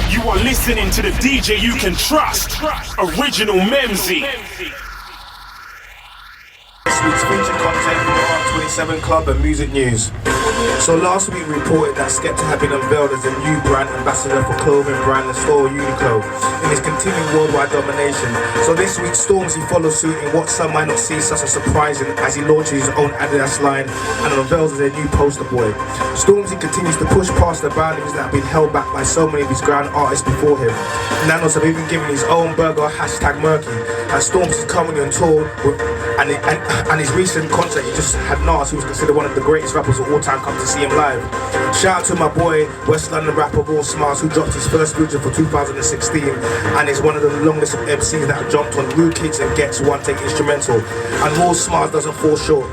You are listening to the DJ you can trust, Original Memzy. This week's featured content from the Art 27 Club and Music News. So last week we reported that Skepta had been unveiled as the new brand ambassador for clothing brand and store Uniqlo in his continued worldwide domination. So this week Stormzy follows suit in what some might not see such a surprising as he launches his own Adidas line and unveils their new poster boy. Stormzy continues to push past the boundaries that have been held back by so many of his grand artists before him. Nanos have even given his own burger hashtag Murky, and Stormzy's currently on tour with and his recent concert he just had Nas, who was considered one of the greatest rappers of all time, come to see him live. Shout out to my boy West London rapper Raw Smiles, who dropped his first feature for 2016 and is one of the longest MCs that have jumped on New Kids and Gets One Take Instrumental, and Raw Smiles doesn't fall short.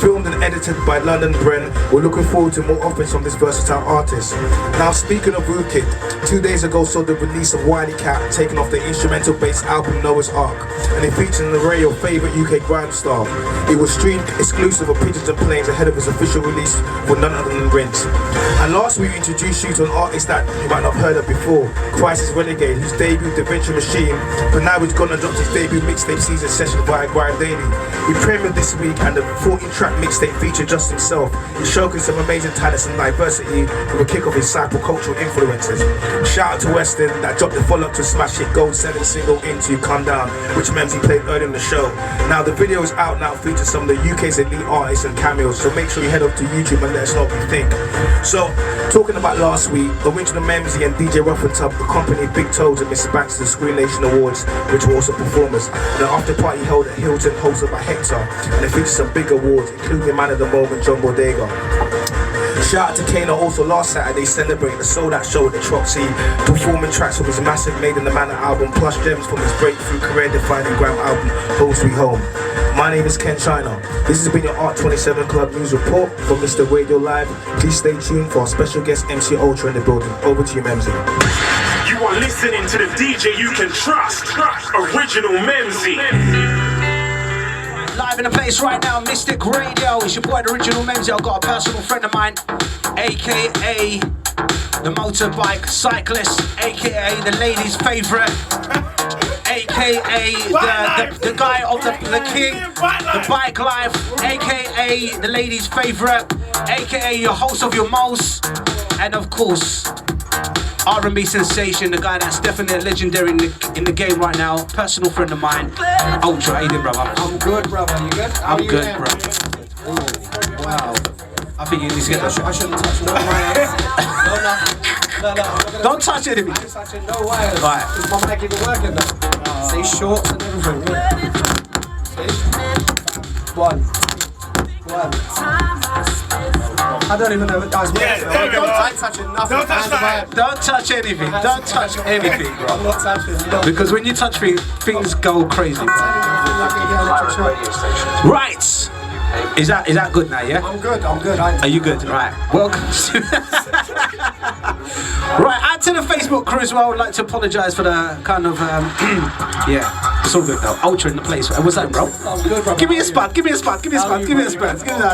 Filmed and edited by London Bren, we're looking forward to more offerings from this versatile artist. Now speaking of Rootkid, 2 days ago saw the release of Wiley Cat taking off the instrumental based album Noah's Ark, and it featured an array of favourite UK grime style. It was streamed exclusive of Pigeons and Planes ahead of his official release for none other than Rinse. And last week we introduced you to an artist that you might not have heard of before, Crisis Renegade, whose debuted Da Vinci Machine, but now he's gonna drop his debut mixtape season session via Grind Daily. He premiered this week and the 14-track mixtape featured just himself. He showcased some amazing talents and diversity with a kick of his cybercultural influences. Shout out to Weston that dropped the follow-up to smash hit gold-selling single Into Calm Down, which Memzy played earlier in the show. Now the video is out now, features some of the UK's elite artists and cameos, so make sure you head up to YouTube and let us know what you think. So, talking about last week, Original Memzy and DJ Rough and Tub accompanied Big Toes and Miss Specks to the Screen Nation Awards, which were also performers. The after party held at Hilton, hosted by Hector, and it featured some big awards, including Man of the Moment, John Bodega. Shout out to Kano also last Saturday celebrating the sold out show at the Troxy, performing tracks from his massive Made in the Manor album plus gems from his breakthrough career defining Graham album Home Sweet Home. My name is Ken China. This has been your Art 27 Club News Report from Mr. Radio Live. Please stay tuned for our special guest MC Ultra in the building. Over to you, Memzy. You are listening to the DJ you can trust, Original Memzy. Live in the place right now, Mystic Radio. It's your boy, the Original Memzy. I've got a personal friend of mine, aka the motorbike cyclist, aka the ladies' favourite, aka the guy of the king, the bike life, aka the ladies' favourite, aka your host of your most, and of course, R&B sensation, the guy that's definitely legendary in the game right now, personal friend of mine, Ultra. How you doing, brother? I'm good, brother. You good? I'm good, bro. Oh, wow. I think you need to get that. I shouldn't touch no wires. No. Don't touch anything. I'm touching no wires. Right. Because my mic even working now. Say shorts and everything. See? One. I don't even know what that's I'm touching nothing. Don't touch that. Don't touch anything. Don't touch anything, bro. I'm not touching nothing. Because when you touch things go crazy. Right. Is that good now, yeah? I'm good. Are you good? Right. Welcome to Right, add to the Facebook crew as well. I would like to apologise for the kind of yeah, it's all good though. Ultra in the place. What's that, bro? I'm good, bro. Give me a spot.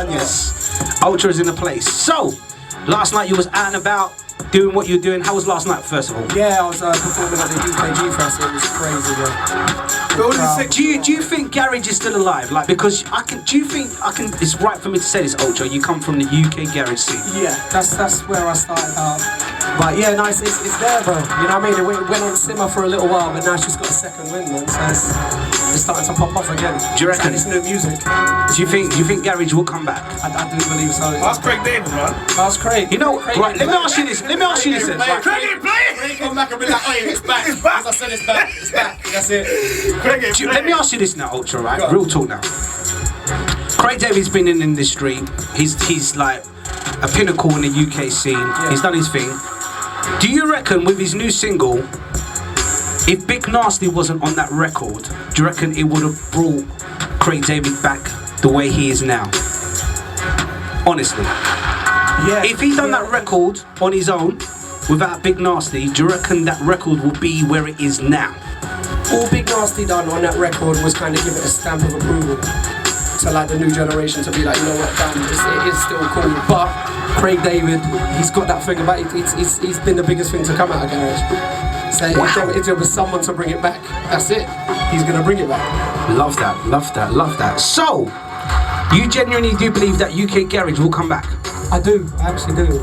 Yes. Ultra's in the place. So, last night you was out and about doing what you're doing. How was last night, first of all? Yeah, I was performing at the UKG Festival. It was crazy, bro. Do you think Garage is still alive? Like, because do you think it's right for me to say this, Ultra? You come from the UK garage scene. Yeah, that's where I started out. But yeah, no, it's there, bro. You know what I mean? It went on simmer for a little while, but now it's just got a second wind, man. So it's starting to pop off again. Do you reckon? It's new music. Do you think Garage will come back? I do believe so. That's Craig David, man. That's Craig. You know, right, let me ask you this. Then. Right. Craig come back and be like, oh, it's back. As I said, it's back. That's it. Let me ask you this now, Ultra, right? Real talk now. Craig David's been in the industry. He's like a pinnacle in the UK scene. Yeah. He's done his thing. Do you reckon with his new single, if Big Nasty wasn't on that record, do you reckon it would have brought Craig David back the way he is now? Honestly. Yeah. If he done that record on his own, without Big Nasty, do you reckon that record will be where it is now? All Big Nasty done on that record was kind of give it a stamp of approval. to like the new generation to be like, you know what, damn, it is still cool. But Craig David, he's got that thing about it. He's been the biggest thing to come out of garage. So if there was someone to bring it back, that's it. He's gonna bring it back. Love that, love that, love that. So, you genuinely do believe that UK garage will come back? I do, I actually do.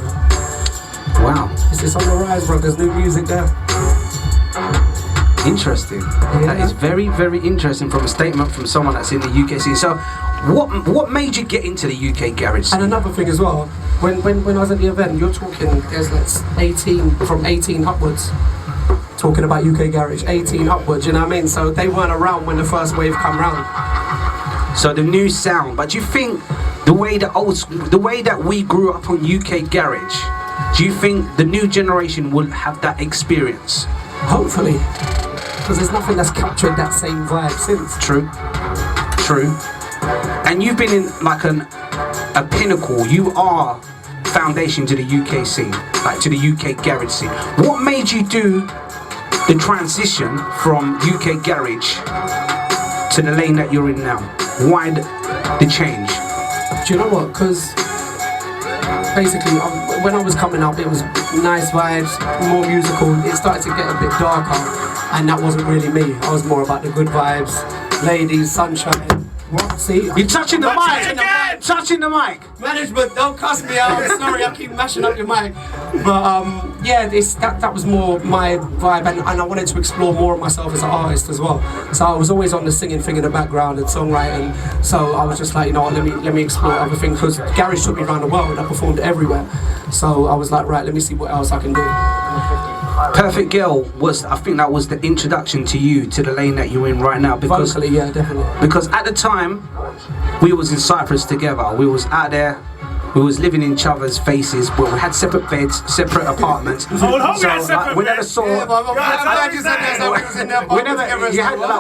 Wow. It's on the rise, bro. There's new music there. Interesting. Yeah. That is very, very interesting from a statement from someone that's in the UK scene. So, what made you get into the UK garage scene? And another thing as well, when I was at the event, you're talking, there's like 18, from 18 upwards, talking about UK garage, 18 upwards, you know what I mean? So they weren't around when the first wave come round. So the new sound, but do you think the way that we grew up on UK garage, do you think the new generation will have that experience? Hopefully, because there's nothing that's captured that same vibe since. True. And you've been in like a pinnacle. You are foundation to the UK scene, like to the UK garage scene. What made you do the transition from UK garage to the lane that you're in now? Why the change? Do you know what? Because basically, when I was coming up, it was nice vibes, more musical. It started to get a bit darker, and that wasn't really me. I was more about the good vibes, ladies, sunshine. What? See? You're touching the mic! Touching the mic! Management, don't cuss me out. I'm sorry, I keep mashing up your mic. But yeah, that was more my vibe, and I wanted to explore more of myself as an artist as well. So I was always on the singing thing in the background and songwriting. So I was just like, you know what, let me explore other things, because garage took me around the world. I performed everywhere. So I was like, right, let me see what else I can do. Perfect Girl was, I think that was the introduction to you, to the lane that you're in right now. Because, vocally, yeah, definitely. Because at the time, we was in Cyprus together. We was out there, we was living in each other's faces, but we had separate beds, separate apartments. We never saw...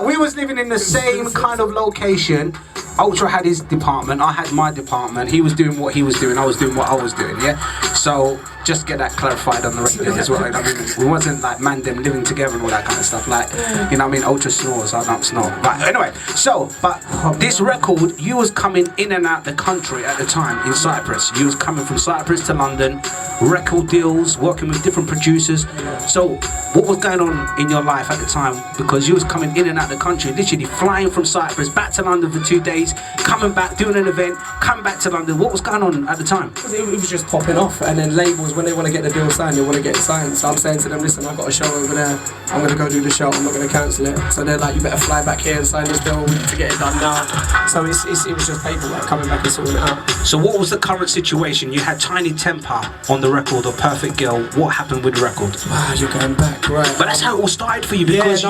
we was living in the same kind of location. Ultra had his department, I had my department. He was doing what he was doing, I was doing what I was doing, yeah? So, just get that clarified on the radio as well. You know what I mean? We wasn't like man them living together and all that kind of stuff. Like, you know what I mean? Ultra snores, I don't snore. But anyway, so, but this record, you was coming in and out the country at the time in Cyprus. You was coming from Cyprus to London, record deals, working with different producers. So, what was going on in your life at the time? Because you was coming in and out the country, literally flying from Cyprus back to London for 2 days, coming back, doing an event, come back to London. What was going on at the time? It was just popping off, and then labels, when they want to get the deal signed, they want to get it signed. So I'm saying to them, listen, I've got a show over there, I'm going to go do the show, I'm not going to cancel it. So they're like, you better fly back here and sign this deal, we need to get it done now. So it was just paperwork, coming back and sorting it out. So what was the current situation? You had Tiny Temper on the record of Perfect Girl. What happened with the record? Wow, you're going back, right. But that's how it all started for you, because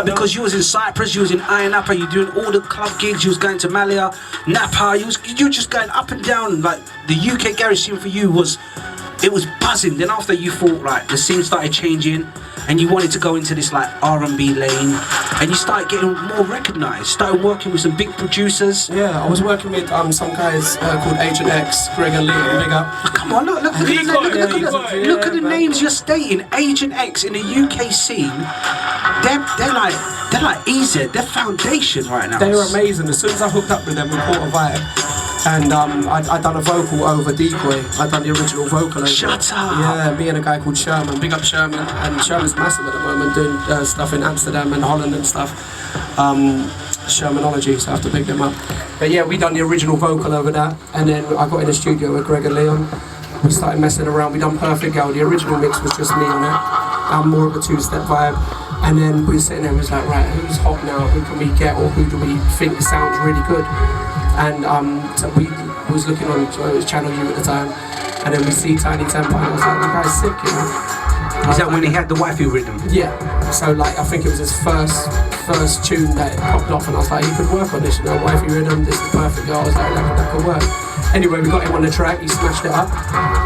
because you was in Cyprus, you was in Iron Napa, you doing all the club gigs, you was going to Malia, Napa, you were just going up and down. Like the UK garage scene for you was buzzing. Then after you thought, right, the scene started changing, and you wanted to go into this like R&B lane, and you started getting more recognised, started working with some big producers. Yeah, I was working with some guys called Agent X, Greg and Liam, big up. Come on, look at the names you're stating. Agent X in the UK scene, they're like easy, they're foundation right now. They were amazing. As soon as I hooked up with them, we caught a vibe. And I'd done a vocal over Decoy. I'd done the original vocal over. Shut up! Yeah, me and a guy called Sherman. Big up Sherman. And Sherman's massive at the moment, doing stuff in Amsterdam and Holland and stuff. Shermanology, so I have to pick them up. But yeah, we done the original vocal over that. And then I got in the studio with Greg and Leon. We started messing around. We done Perfect Girl. The original mix was just me on it. I'm more of a two-step vibe. And then we were sitting there and was like, right, who's hot now? Who can we get, or who do we think sounds really good? And so we was looking on Channel U at the time, and then we see Tiny Temper, and I was like, the guy's sick, you know? Is that when he had the wifey rhythm? Yeah. So like, I think it was his first tune that popped off, and I was like, he could work on this, you know, wifey rhythm, this is perfect. I was like, that could work. Anyway, we got him on the track, he smashed it up,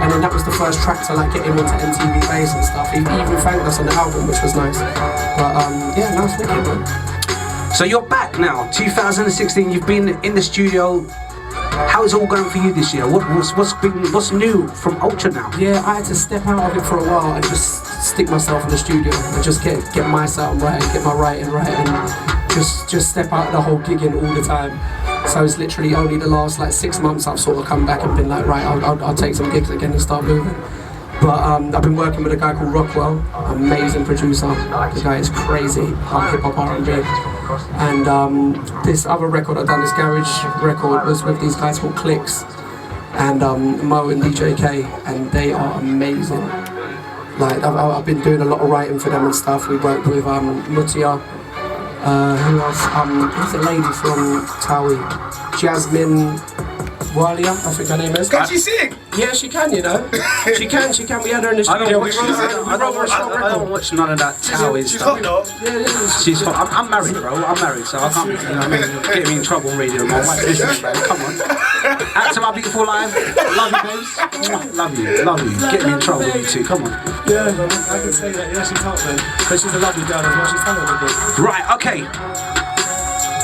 and then that was the first track to like get him onto MTV Base and stuff. He even thanked us on the album, which was nice. But yeah, nice wicked, man. So you're back now, 2016. You've been in the studio. How is it all going for you this year? What's new from Ultra now? Yeah, I had to step out of it for a while and just stick myself in the studio and just get my sound right, get my writing right, and just step out of the whole gigging all the time. So it's literally only the last like 6 months I've sort of come back and been like, right, I'll take some gigs again and start moving. But I've been working with a guy called Rockwell, amazing producer. The guy is crazy, hip hop R&B. And this other record I've done, this garage record, was with these guys called Clicks and Mo and DJ K, and they are amazing. Like I've been doing a lot of writing for them and stuff. We worked with Mutia, who else? Who's the lady from Tawi? Jasmine Walia, I think her name is. Can she sing? Yeah, she can, you know. She can. We had her in the studio. I don't watch none of that Towie She's stuff. hot, though. Yeah. She's hot. I'm married, bro. I'm married, so I can't, you know what I mean? Get me in trouble on radio. My wife listening, man. Come on. Out to my beautiful life. Love you, babes. Love you. Get me in trouble, you two. Come on. Yeah, man, I can say that. Yeah, she's hot, man. But she's a lovely girl as well. She's talented. Right, okay.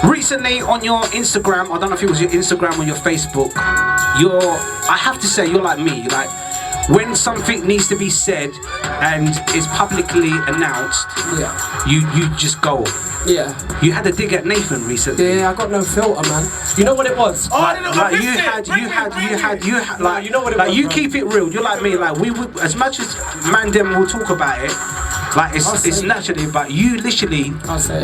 Recently on your Instagram, I don't know if it was your Instagram or your Facebook, I have to say, you're like me. Like, when something needs to be said and is publicly announced, you just go. Yeah. You had a dig at Nathan recently. Yeah, I got no filter, man. You know what it was? Oh, I didn't know. Like you had like you know what it like was, you bro. keep it real. You're like me. Like we would, as much as Mandem will talk about it, like it's naturally. But you literally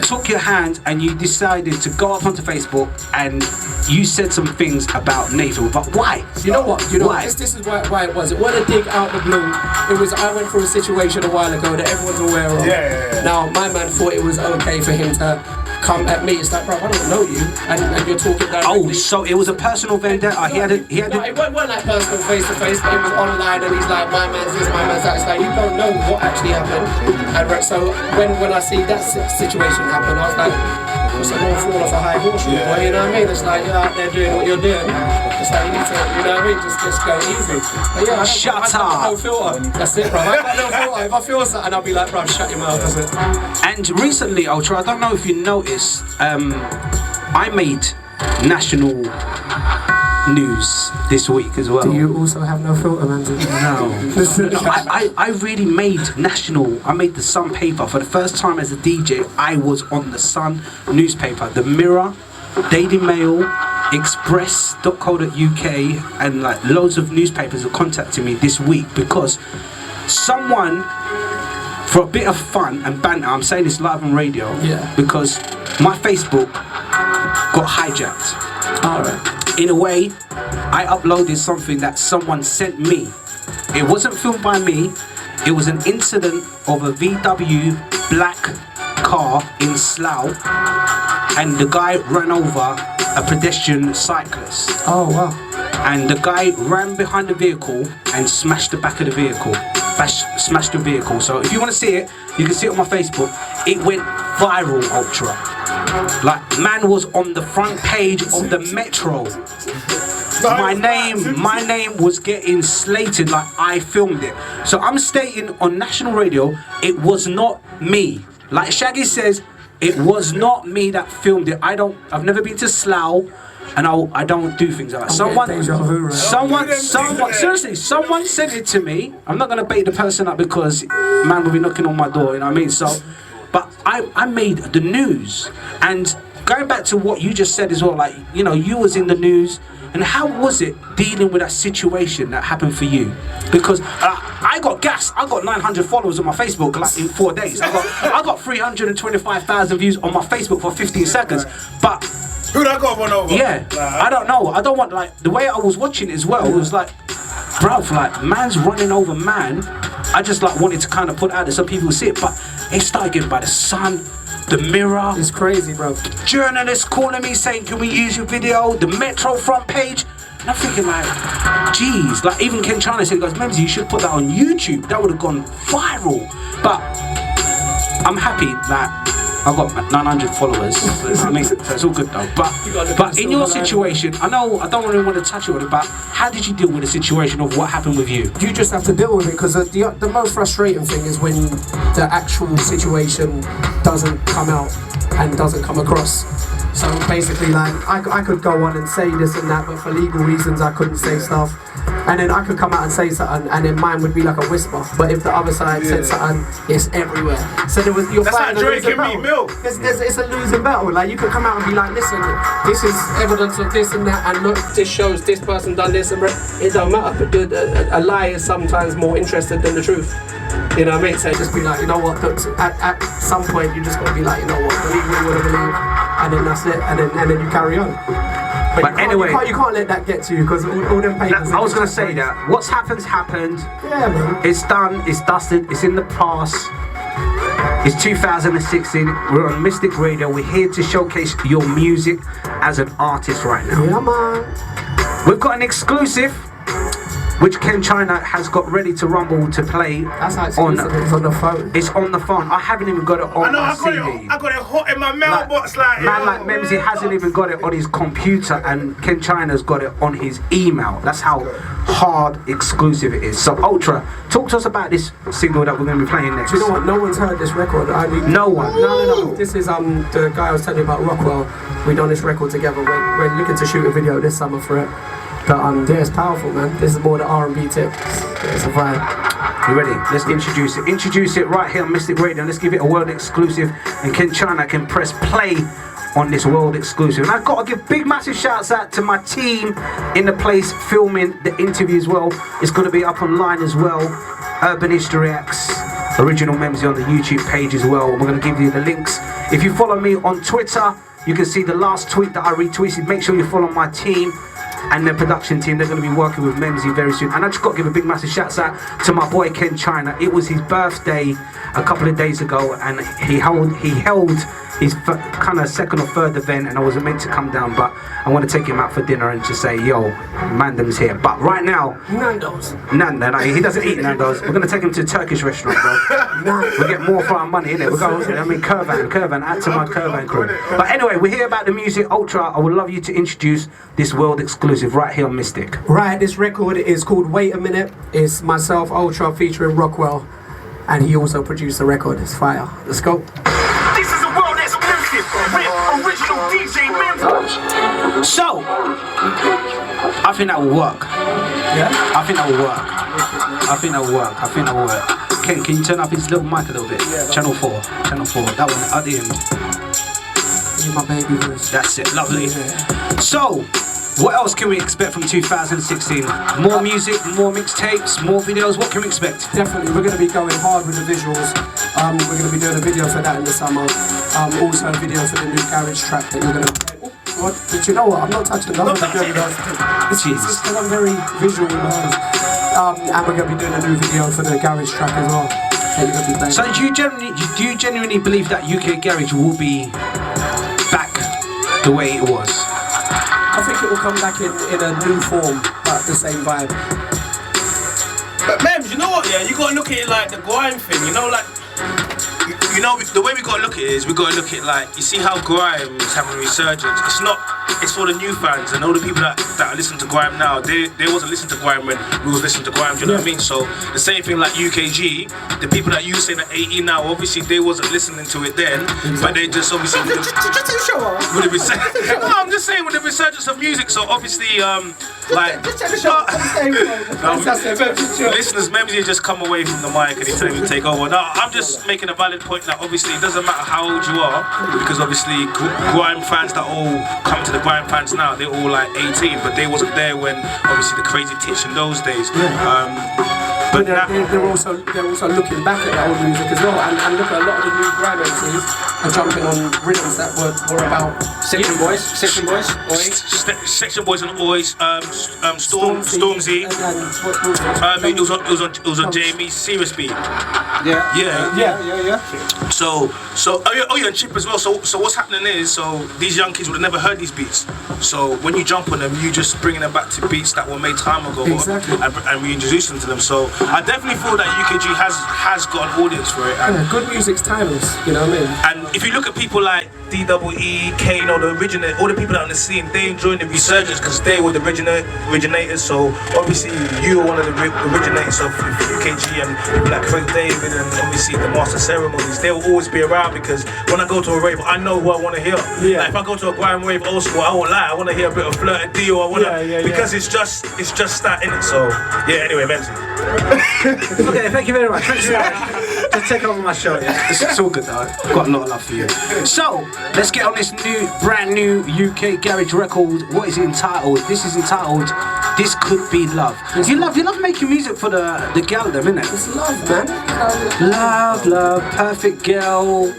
took your hand and you decided to go up onto Facebook and you said some things about Nathan. But why? You know what? You know why? This is why it was. It wasn't a dig out the blue. It was I went through a situation a while ago that everyone's aware of. Yeah. Now my man thought it was okay for him to come at me. It's like, bro, I don't know you, and you're talking directly. Oh, so it was a personal vendetta. He had No, it wasn't like personal face to face, but it was online, and he's like, my man's this, my man's that. It's like you don't know what actually happened. And so when I see that situation happen, I was like, it's a long fall off a high horse, boy, you know what I mean? It's like you're out there doing what you're doing. It's like you need to, you know what I mean? Just go easy. But yeah, I got no filter. That's it, bro. I got no filter. If I feel something, I'll be like, bro, shut your mouth. That's it. And recently, Ultra, I don't know if you noticed, I made national news this week as well. Do you also have no filter, man? No, I really made national. I made the Sun paper for the first time as a DJ. I was on the Sun newspaper, the Mirror, Daily Mail, Express.co.uk, and like loads of newspapers are contacting me this week because someone, for a bit of fun and banter, I'm saying this live on radio, because my Facebook got hijacked. Alright. In a way, I uploaded something that someone sent me. It wasn't filmed by me. It was an incident of a VW black car in Slough, and the guy ran over a pedestrian cyclist. Oh wow. And the guy ran behind the vehicle and smashed the back of the vehicle. Smashed the vehicle. So if you want to see it, you can see it on my Facebook. It went viral, Ultra. Like, man was on the front page of the Metro. My name was getting slated like I filmed it. So I'm stating on national radio, it was not me. Like Shaggy says, it was not me that filmed it. I've never been to Slough, and I don't do things like that. Seriously, someone sent it to me. I'm not gonna bait the person up because man will be knocking on my door, you know what I mean? So, but I made the news. And going back to what you just said as well, like, you know, you was in the news, and how was it dealing with that situation that happened for you? Because I got gassed. I got 900 followers on my Facebook like in 4 days. I got 325,000 views on my Facebook for 15 seconds. But who that got one over? Yeah, I don't know. I don't want, like, the way I was watching it as well, it was like, bruv, like, man's running over man. I just like wanted to kind of put out there so people would see it, but it started getting by the Sun, the Mirror. It's crazy, bro. Journalists calling me saying, can we use your video? The Metro front page. And I'm thinking like, geez, like even Ken China said, guys, Memsy, you should put that on YouTube. That would have gone viral. But I'm happy that I got 900 followers. I mean, so it's all good though. But in your situation, I know I don't really want to touch on it, but how did you deal with the situation of what happened with you? You just have to deal with it, because the most frustrating thing is when the actual situation doesn't come out and doesn't come across. So basically, like, I could go on and say this and that, but for legal reasons I couldn't say stuff. And then I could come out and say something, and then mine would be like a whisper. But if the other side said something, it's everywhere. So there was, you're fighting a losing battle. It's a losing battle. Like, you could come out and be like, listen, this is evidence of this and that, and look, this shows this person done this, and it don't matter. But a lie is sometimes more interested than the truth. You know what I mean? So just be like, you know what? At some point, you just got to be like, you know what? Believe what you want to believe, and then that's it, and then you carry on. But anyway, you can't let that get to you, because all them papers. I was gonna say that what's happened. Yeah, man. It's done. It's dusted. It's in the past. It's 2016. We're on Mystic Radio. We're here to showcase your music as an artist right now. Yeah, man. We've got an exclusive, which Ken China has got ready to rumble to play. That's how it's on the phone. It's on the phone. I haven't even got it on my CD. I got it hot in my mailbox, like man, like Memsy hasn't even got it on his computer, and Ken China's got it on his email. That's how hard exclusive it is. So Ultra, talk to us about this single that we're going to be playing next. Do you know what? No one's heard this record. No one. No. This is the guy I was telling you about, Rockwell. We done this record together. We're looking to shoot a video this summer for it. But yeah, it's powerful, man. This is more the R&B tip. It's a vibe. You ready? Let's introduce it. Introduce it right here on Mystic Radio. Let's give it a world exclusive, and Ken China can press play on this world exclusive. And I've got to give big massive shouts out to my team in the place filming the interview as well. It's going to be up online as well. Urban History Acts, Original Memsy on the YouTube page as well. We're going to give you the links. If you follow me on Twitter, you can see the last tweet that I retweeted. Make sure you follow my team and the production team. They're going to be working with Memsy very soon. And I just got to give a big massive shout out to my boy Ken China. It was his birthday a couple of days ago, and he held his kind of second or third event, and I wasn't meant to come down, but I want to take him out for dinner and just say, yo, Mandem's here. But right now, Nando's. No, he doesn't eat Nando's. We're going to take him to a Turkish restaurant, bro. We get more for our money, innit? We're going, Curvan, add to my Curvan crew. But anyway, we're here about the music. Ultra, I would love you to introduce this world exclusive right here on Mystic. Right, this record is called Wait a Minute. It's myself, Ultra, featuring Rockwell, and he also produced the record. It's fire. Let's go. This is a world exclusive with original DJ Memsy. So, I think that will work. Yeah? I think that will work. Ken, can you turn up his little mic a little bit? Yeah, Channel 4. That one at the end. My baby voice. That's it, lovely. Yeah. So, what else can we expect from 2016? More music, more mixtapes, more videos. What can we expect? Definitely, we're going to be going hard with the visuals. We're going to be doing a video for that in the summer. Also a video for the new garage track that you're going to... What? But you know what? I'm not touching none of the videos. It's because I'm very visual minded. And we're going to be doing a new video for the garage track as well. So do you genuinely believe that UK garage will be back the way it was? I think it will come back in a new form, but the same vibe. But Mems, you know what? Yeah, you gotta look at it like the grime thing. You know, like you know the way we gotta look at it is we gotta look at it like, you see how grime is having a resurgence. It's for the new fans and all the people that listen to grime now. They wasn't listening to grime when we was listening to grime. Do you know what I mean? So the same thing like UKG. The people that you say that 18 now, obviously they wasn't listening to it then, but they just obviously. No, I'm just saying with the resurgence of music. So obviously, listeners, Memsy just come away from the mic and he's telling me to take over. Now I'm just making a valid point that obviously it doesn't matter how old you are, because obviously grime fans that all come to the grime fans now, they're all like 18, but they wasn't there when obviously the Crazy Titch in those days. But they're also looking back at the old music as well, and look at a lot of the new grime MCs are jumping on rhythms that were about Section Boys, Oi. and Ois, Stormzy. It was on Jamie's Serious Beat. Yeah. So and Chip as well. So what's happening is, so these young kids would have never heard these beats. So when you jump on them, you just bringing them back to beats that were made time ago, exactly. and reintroduce them to them. So I definitely feel that UKG has got an audience for it. And good music's timeless, you know what I mean? if you look at people like DEE, Kane, or the originator, all the people that are on the scene, they enjoying the resurgence because they were the originators. So obviously you are one of the originators of UKG, and people like Craig David and obviously the Master Ceremonies. They will always be around because when I go to a rave, I know who I want to hear. Yeah. Like if I go to a grime rave old school, I won't lie, I want to hear a bit of Flirt and Dio. I want to because it's just that in it. So yeah. Anyway, Memsy. Okay, thank you very much. Thanks to take over my show. Yeah. It's all good though. I've got a lot of love for you. So let's get on this brand new UK garage record. What is it entitled? This is entitled "This Could Be Love." You love making music for the gal, them, innit? It's love, man. Love, perfect girl,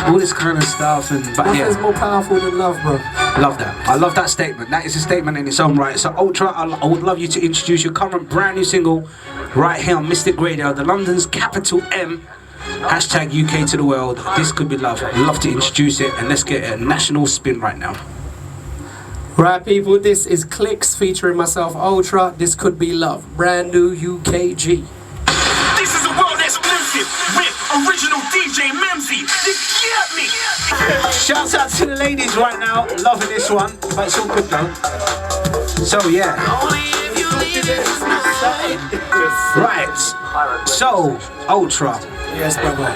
all this kind of stuff. But Nothing's more powerful than love, bro. Love that. I love that statement. That is a statement in its own right. So Ultra, I would love you to introduce your current brand new single right here on Mystic Radio, the London's capital M. Hashtag UK to the world. This could be love. Love to introduce it, and let's get a national spin right now. Right, people, this is Clicks featuring myself, Ultra. This could be love. Brand new UKG. This is a world exclusive with original DJ Memsy. You get me? Shouts out to the ladies right now. Loving this one, but it's all good though. So yeah. Right. So Ultra. Yes, brother.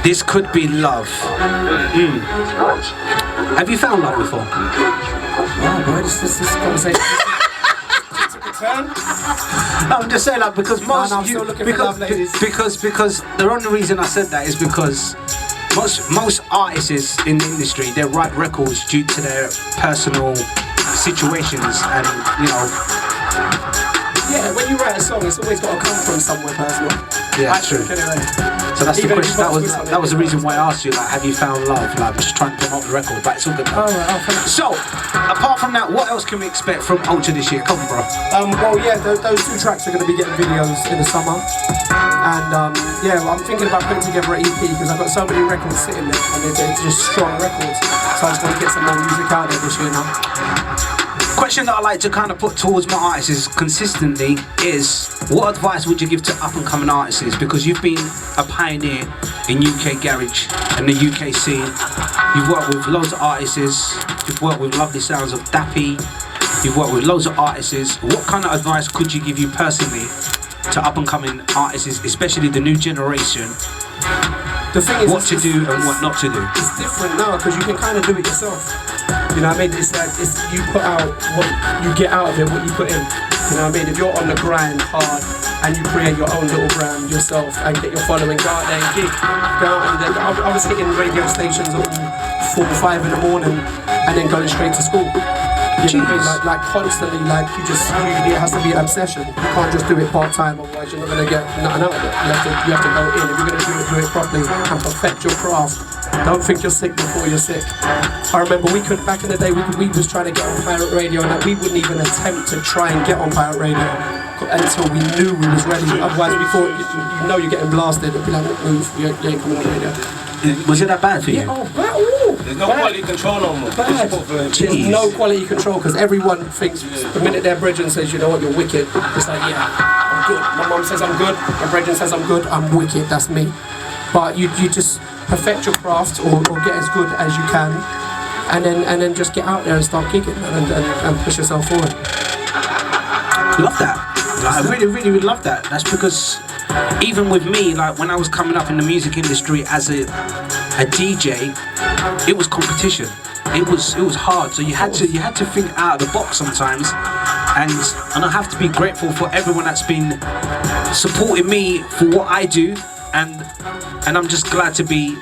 This could be love. Have you found love before? Oh, bro, this conversation. No, I'm just saying, like, because most I'm still looking for love, ladies. because the only reason I said that is because most artists in the industry, they write records due to their personal situations, and you know. Yeah, when you write a song, it's always got to come from somewhere personal. Yeah, that's true. Anyway. So that's Even the if you question. put a twist on That it. was the reason why I asked you, like, have you found love? Like, I'm just trying to promote the record, but it's all good. Oh, right, thank you. So, apart from that, what else can we expect from Ultra this year? Come on, bro. Well, yeah, those two tracks are going to be getting videos in the summer. And yeah, I'm thinking about putting together an EP because I've got so many records sitting there and they're just strong records. So I just want to get some more music out there this year now. Question that I like to kind of put towards my artists consistently is, what advice would you give to up and coming artists? Because you've been a pioneer in UK garage and the UK scene. You've worked with loads of artists. You've worked with lovely sounds of Dappy. You've worked with loads of artists. What kind of advice could you give you personally to up and coming artists, especially the new generation? The thing is, what to do and what not to do? It's different now because you can kind of do it yourself. You know what I mean? It's like you put out what you get out of it, what you put in. You know what I mean? If you're on the grind hard and you create your own little brand yourself and get your following, go out there and gig. Go out and then, I was hitting radio stations at 4 or 5 in the morning and then going straight to school. You know what I mean? Like constantly, like it has to be an obsession. You can't just do it part-time, otherwise you're not going to get nothing out of it. You have to go in. If you're going to do it properly and perfect your craft. Don't think you're sick before you're sick. I remember back in the day, we was trying to get on pirate radio, and that we wouldn't even attempt to try and get on pirate radio until we knew we was ready. Otherwise, before you know you're getting blasted, it'd be like, move, you ain't coming on radio. Was it that bad for you? Yeah, oh, bad. Ooh, There's no bad. quality control no more. Bad. There's no quality control because everyone thinks the minute their brethren says, you know what, you're wicked, it's like, yeah, I'm good. My mum says I'm good, my brethren says I'm good, I'm wicked, that's me. But you just perfect your craft or get as good as you can, and then just get out there and start gigging and push yourself forward. Love that. Like, I really would love that. That's because even with me, like when I was coming up in the music industry as a DJ, it was competition. It was hard. So you had to think out of the box sometimes, and I have to be grateful for everyone that's been supporting me for what I do. And I'm just glad to be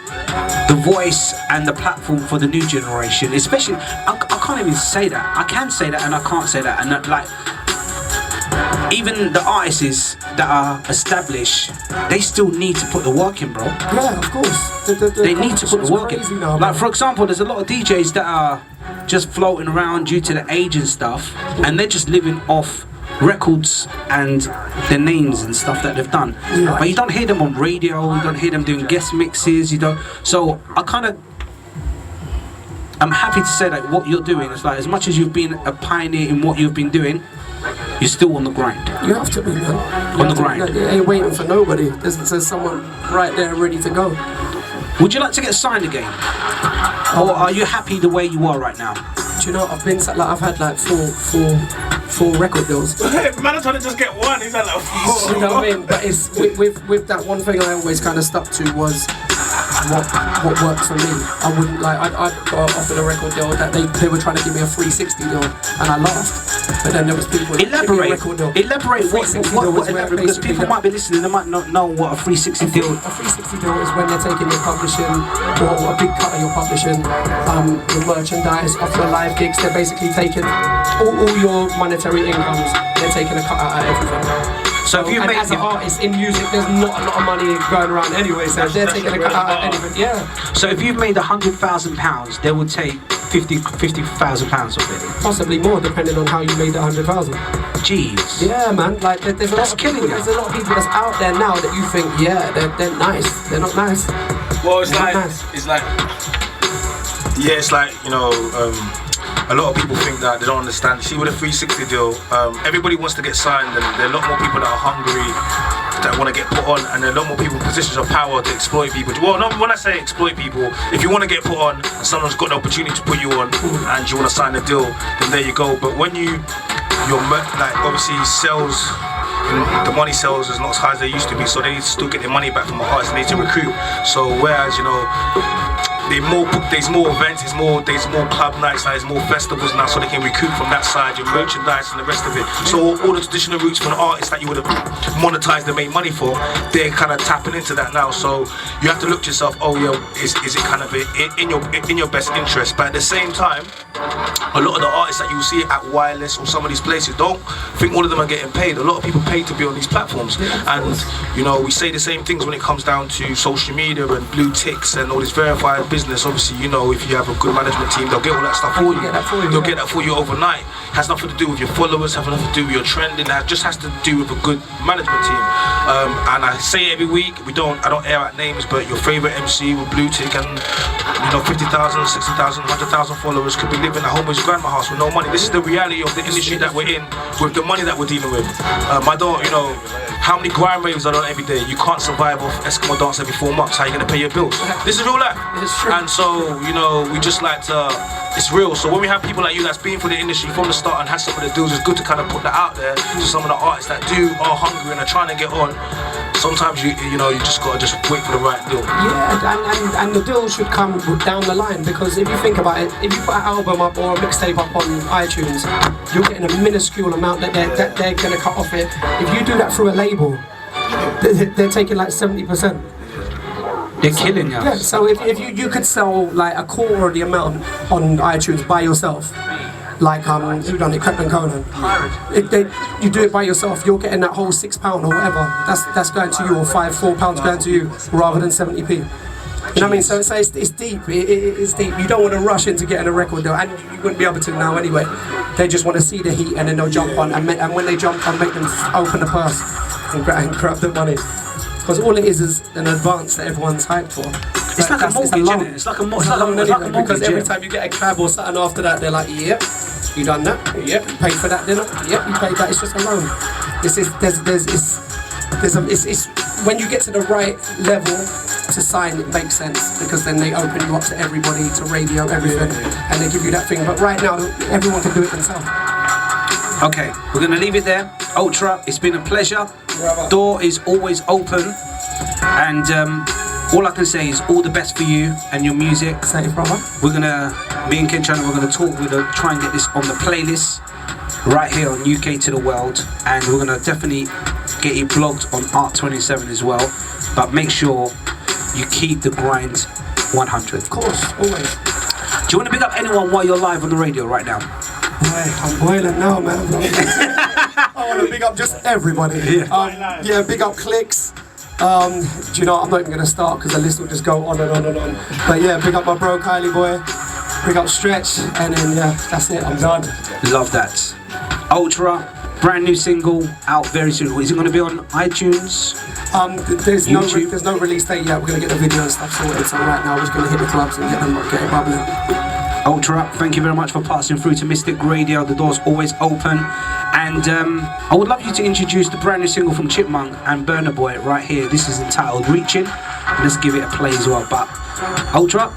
the voice and the platform for the new generation. Especially, I can't even say that. I can say that and I can't say that. And that, like, even the artists that are established, they still need to put the work in, bro. Yeah, of course. They need to put the work in. Now, like, for example, there's a lot of DJs that are just floating around due to the age and stuff, and they're just living off records and their names and stuff that they've done. Yeah. But you don't hear them on radio, you don't hear them doing guest mixes, you don't. So I'm happy to say that what you're doing is like, as much as you've been a pioneer in what you've been doing, you're still on the grind. You have to be, man. On the grind. You ain't waiting for nobody. There's someone right there ready to go. Would you like to get signed again? Or are you happy the way you are right now? Do you know, I've had like four record deals. Man, I'm trying to just get one. He's like, You know what I mean? But it's with that one thing I always kind of stuck to was what worked for me. I wouldn't like I got offered a record deal that they were trying to give me a 360 deal, and I laughed. But then there was people. Elaborate what because basically people might be listening. They might not know what a 360 deal. A 360 deal is when they're taking your publishing or a big cut of your publishing, your merchandise off your live gigs. They're basically taking all your monetary incomes. They're taking a cut out of everything. So if you make as an artist in music, there's not a lot of money going around anyway. So they're taking a cut out of anything. Yeah. So if you've made £100,000, they will take £50,000 off it. Possibly more, depending on how you made the 100,000. Jeez. Yeah, man. Like there's a lot of people. There's a lot of people that's out there now that you think, yeah, they're nice. They're not nice. Well, it's They're like, not nice. it's like, you know, a lot of people think that they don't understand. See, with a 360 deal, everybody wants to get signed, and there are a lot more people that are hungry, that want to get put on, and there are a lot more people in positions of power to exploit people. Well, no, when I say exploit people, if you want to get put on, and someone's got the opportunity to put you on, and you want to sign a deal, then there you go. But when you're like, obviously sales, the money sales is not as high as they used to be, so they need to still get their money back from the artists. They need to recruit. So whereas, you know, there's more events, there's more club nights, there's more festivals now, so they can recruit from that side, your merchandise and the rest of it. So all the traditional routes for the artists that you would have monetized and made money for, they're kind of tapping into that now. So you have to look to yourself, oh yeah, is it kind of in your best interest? But at the same time, a lot of the artists that you see at Wireless or some of these places, don't think all of them are getting paid. A lot of people pay to be on these platforms, and you know, we say the same things when it comes down to social media and blue ticks and all this verified business. Obviously, you know, if you have a good management team, they'll get all that stuff for you. They'll get that for you overnight. It has nothing to do with your followers, has nothing to do with your trending. It just has to do with a good management team. And I say every week, I don't air out names, but your favorite MC with blue tick and, you know, 50,000, 60,000, 100,000 followers could be living at home with his grandma house with no money. This is the reality of the industry that we're in, with the money that we're dealing with. I don't, you know, how many grime raves are on every day? You can't survive off Eskimo dance every 4 months. How are you going to pay your bills? This is real life. And so, you know, we just like to, it's real. So when we have people like you that's been through the industry from the start and has some of the deals, it's good to kind of put that out there to some of the artists that are hungry and are trying to get on. Sometimes you just gotta wait for the right deal. Yeah, and the deal should come down the line, because if you think about it, if you put an album up or a mixtape up on iTunes, you're getting a minuscule amount that they're gonna cut off it. If you do that through a label, they're taking like 70%. They're killing you. Yeah, so if you could sell like a quarter of the amount on iTunes by yourself, like who done it, Crep and Conan. You do it by yourself, you're getting that whole £6 or whatever. That's going to you, or £4 going to you, rather than 70p. You know what I mean? So it's deep. It's deep. You don't want to rush into getting a record deal, and you wouldn't be able to now anyway. They just want to see the heat, and then they'll jump on, and when they jump on, make them open the purse and grab the money. Because all it is an advance that everyone's hyped for. It's like a mortgage, isn't it? It's like a mortgage. Because every time you get a cab or something after that, they're like, yep, you done that? Yep, you paid for that dinner? Yep, you paid that. It's just a loan. It's when you get to the right level to sign, it makes sense, because then they open you up to everybody, to radio, everything, and they give you that thing. But right now, everyone can do it themselves. Okay, we're gonna leave it there. Ultra, it's been a pleasure. Door is always open, and all I can say is all the best for you and your music. Safe, brother. Me and Ken Chandler, we're gonna talk. We're gonna try and get this on the playlist right here on UK to the World, and we're gonna definitely get it blogged on Art27 as well. But make sure you keep the grind 100. Of course, always. Do you want to pick up anyone while you're live on the radio right now? Boy, I'm boiling now, man. I want to big up just everybody. Yeah, big up Clicks. Do you know what? I'm not even going to start because the list will just go on and on and on. But yeah, big up my bro Kylie boy. Big up Stretch. And then yeah, that's it. I'm done. Love that. Ultra, brand new single out very soon. Is it going to be on iTunes? There's no release date yet. We're going to get the video and stuff sorted. So right now we're just going to hit the clubs and get it bubbling. Ultra, thank you very much for passing through to Mystic Radio. The door's always open. And I would love you to introduce the brand new single from Chipmunk and Burna Boy right here. This is entitled Reaching. Let's give it a play as well. But Ultra.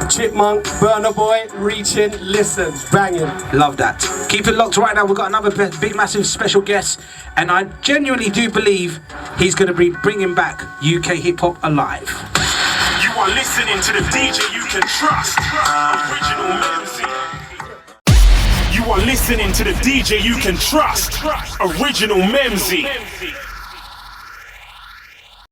Chipmunk, Burner Boy, Reaching, Listen, banging. Love that. Keep it locked right now. We've got another big, massive special guest, and I genuinely do believe he's going to be bringing back UK hip hop alive. You are listening to the DJ you can trust, Original Memsy. You are listening to the DJ you can trust, Original Memsy.